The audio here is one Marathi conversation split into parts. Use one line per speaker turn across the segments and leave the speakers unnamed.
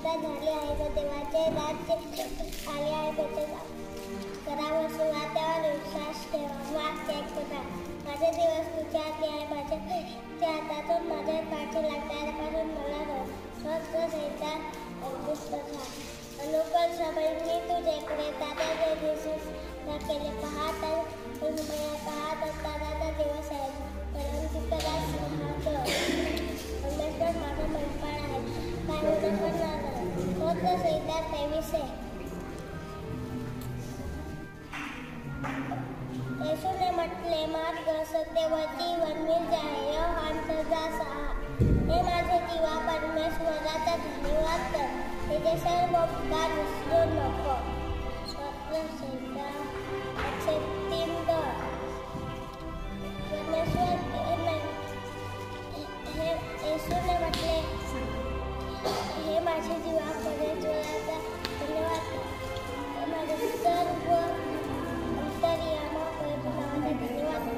सुरुवात झाली आहे व देवाचे राज्य आले आहे त्याचे करावं सुरुवात त्यावर विश्वास ठेवा वाक्य ऐकता माझे दिवस तुझ्या हाती आहे माझ्या हातातून माझ्या पाठी लागणाऱ्यापासून मला स्वस्त सहिता अंकुश अनुकूल समय मी तुझ्याकडे दादाचे दिवस केले पाहत असताना दिवस आहे परंतु कदा परमेश्वर माझा मनपाळ आहे काय स्वस्त सहिता 23 येशूने म्हटले मार्ग सत्यवती वनविल आहे योहान 6:6 हे माझे जीवा परमेश्वराचा धन्यवाद कर त्याचे सर्व उपकार विसरू नको स्वस्त सहिता 103 परमेश्वर येशूने म्हटले हे माझे जीवा परमेश्वराचा धन्यवाद कर हे माझे सर्व अंतर्यामा परमेश्वराचा धन्यवाद कर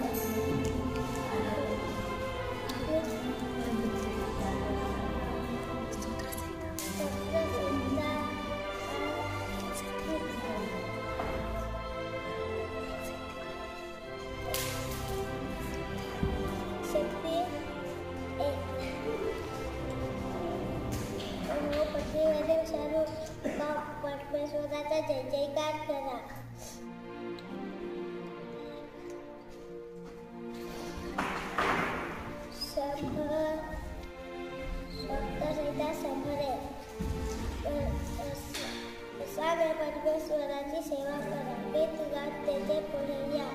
परमेश्वराचा जय जयकार करा परमेश्वराची सेवा करा ते तुला त्याचे पुढे या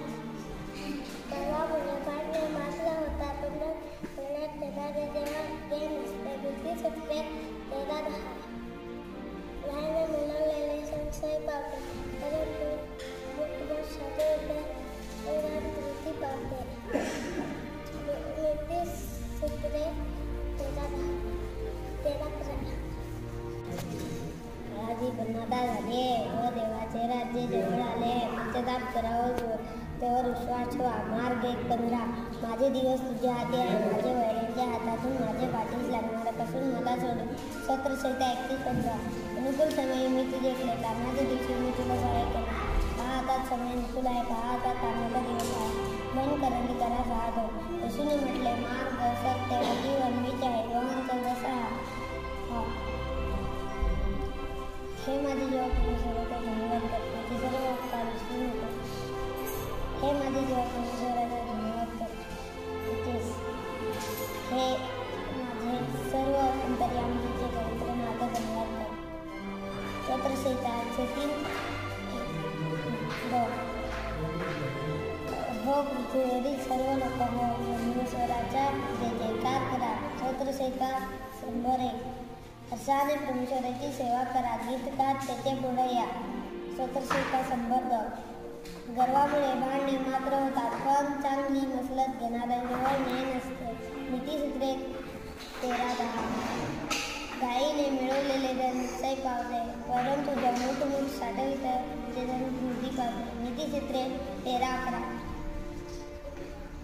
देवामुळे पाडणे मारला होता पण पुण्यात देणारे देवा ते नसते बुद्धी सत्य 13:10 लहान मिळवलेले संशय पावते परंतु मुख्य वृत्ती पावते नीती सूत्रे 13:13 आधी बनवता झाले व देवाचे राज्य जवळ आले पश्चाताप करावं त्यावर विश्वास ठेवा मार्ग 1:15 माझे दिवस तुझ्या हाती आहे माझे वैरांच्या हातातून माझ्या पाठीस लागणाऱ्यापासून मला सोडून सत्र संहिता 31:15 अनुकूल समय मी तुझे केला माझ्या दिवशी मी तुला सहाय्य केला पाहतात समय अनुकूल आहे पाहतात कामाचा दिवस आहे मन करंडी करा 6:2 येशूने म्हटले मार्ग सत्य जीवन मीच आहे योहान 6:6 हे माझे जीवा परमेश्वराचा धन्यवाद करते ते सर्व उपकार विसरू नको हे माझे जीवा परमेश्वराचा धन्यवाद करते हे माझे सर्व अंतर्यामीचे पवित्र नाथा धन्यवाद करते सत्र संहिता 103:2 हो पृथ्वीवरील सर्व लोक हो परमेश्वराचा जय जयकार करा सत्र संहिता 101 अशाने परमेश्वराची सेवा करा गीतकार त्याचे पुढे या सत्र संहिता 102 गर्वामुळे भांडणे मात्र होतात पण चांगली मसलत घेणाऱ्यांजवळ न्याय नसते नीतिसूत्रे 13:10 गायीने मिळवलेले धन निश्चय पावते परंतु जो मोठमोठ साठविते ते धन वृद्धी पावते नीतिसूत्रे 13:11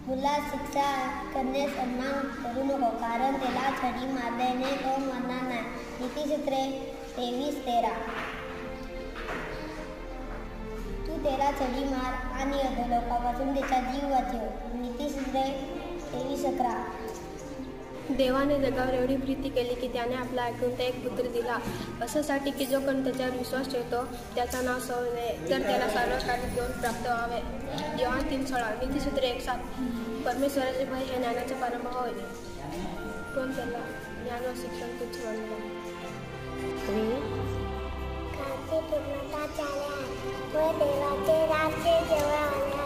मुला शिक्षा करणे सन्मान करू नको कारण त्याला छडी मारल्याने तो मरणार नाही नीतिसूत्रे 23:13 तू त्याला छडी मार आणि अधोलोकापासून त्याचा जीव वाचव नीतिसूत्रे 23:11
देवाने जगावर एवढी प्रीती केली की त्याने आपला ऐकून एक पुत्र दिला अशासाठी की जो कोण त्याच्यावर विश्वास ठेवतो त्याचं नाव सवय तर त्याला सार्वकालिक गुण प्राप्त व्हावे योहान 3:16 नीतिसूत्रे 1:7 परमेश्वराचे भय हे ज्ञानाचा प्रारंभ होय पण त्याला ज्ञान व शिक्षण तुच्छ मानले
पूर्णता चाले व देवाचे राज्य जवळ आले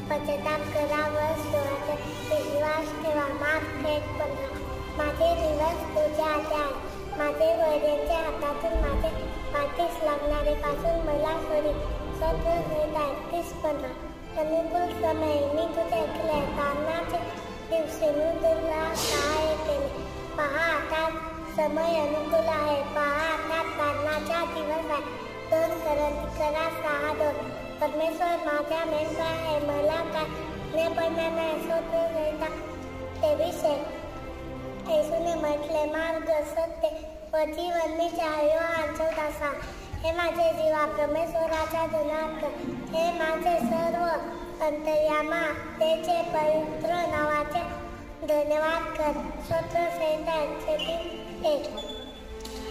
पश्चाताप करा व विश्वास ठेवा मार्ग 1:15 माझे दिवस तुझ्या हाती आहे माझे वैरांच्या हातातून माझे पाठीस लागणारे पासून मला सोडील सत्र संहिता 31:15 अनुकूल समय मी तुझे ऐकले तारणाचे दिवशी मी तुला सहाय्य केले पहा आता समय अनुकूल आहे पहा आता तारणाचा दिवस आहे 2 करा 6:2 परमेश्वर माझ्या मेंढा आहे मला काय ने पडणार नाही सत्र संहिता 23 येशूने म्हटले मार्ग सत्य व जीवन मी चाहयो आंचवतासा. हे माझे जीवा परमेश्वराच्या धुनात कर. हे माझे सर्व अंतर्यामा त्याचे पवित्र नावाचे धन्यवाद कर. स्तोत्र संहिता 101.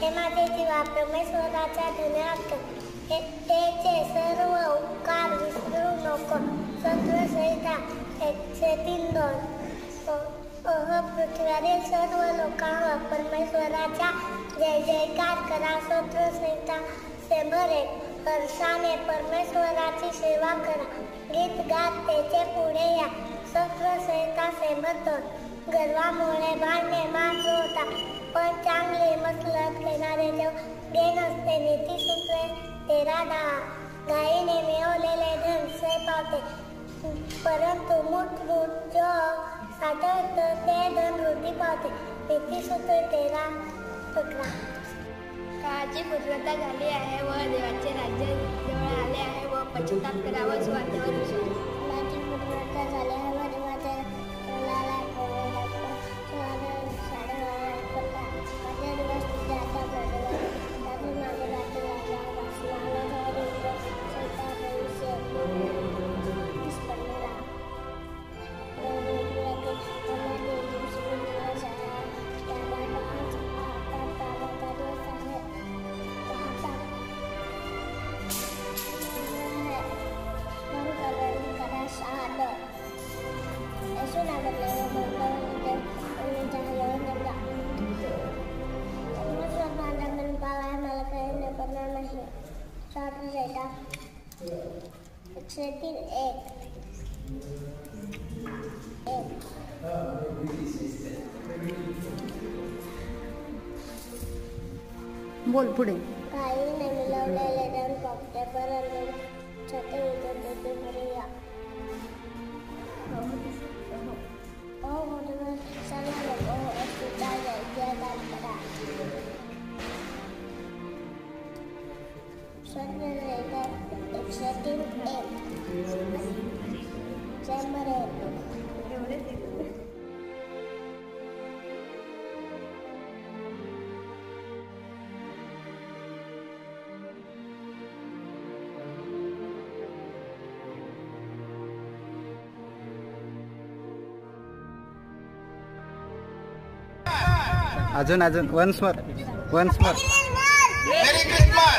हे माझे जीवा परमेश्वराच्या धन्यवाद कर. त्याचे सर्व उपकार विसरू नको. स्तोत्र संहिता 103:2. पृथ्वीवरील सर्व लोकांवर परमेश्वराचा जय जयकार करा. स्तोत्र संहिता 101. हर्षाने परमेश्वराची सेवा करा. गीत गात त्याचे पुढे या. स्तोत्र संहिता 102. गर्वामुळे भांडणे मार्ग होता, पण चांगले मसलत घेणारे देव गे नसते. नीतिसूत्रे 13:10. घाईने मिळवलेले धन क्षय पावते, परंतु मुठभूत जो साठवतो ते धन वृद्धी पावते. नीतिसूत्रे 13:11.
काळाची पूर्तता झाली आहे व देवाचे राज्य जवळ आले आहे व पश्चाताप करा व स्वार्थावर विश्वास.
काळाची पूर्तता झाली आहे व देवाचे तोंडाला माझे दिवस तुझ्या हातात पडले. त्यातून माझे राज्य लागला.
बोल पुढे.
काहीने मिळवलेले धन पावते, परंतु छते उतरते घरी या. सर्व लोक असुद्धा जयदान करा. स्तोत्र संहिता 103:1. जय मरे.
अजून once more.
Merry Christmas.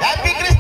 Happy Christmas.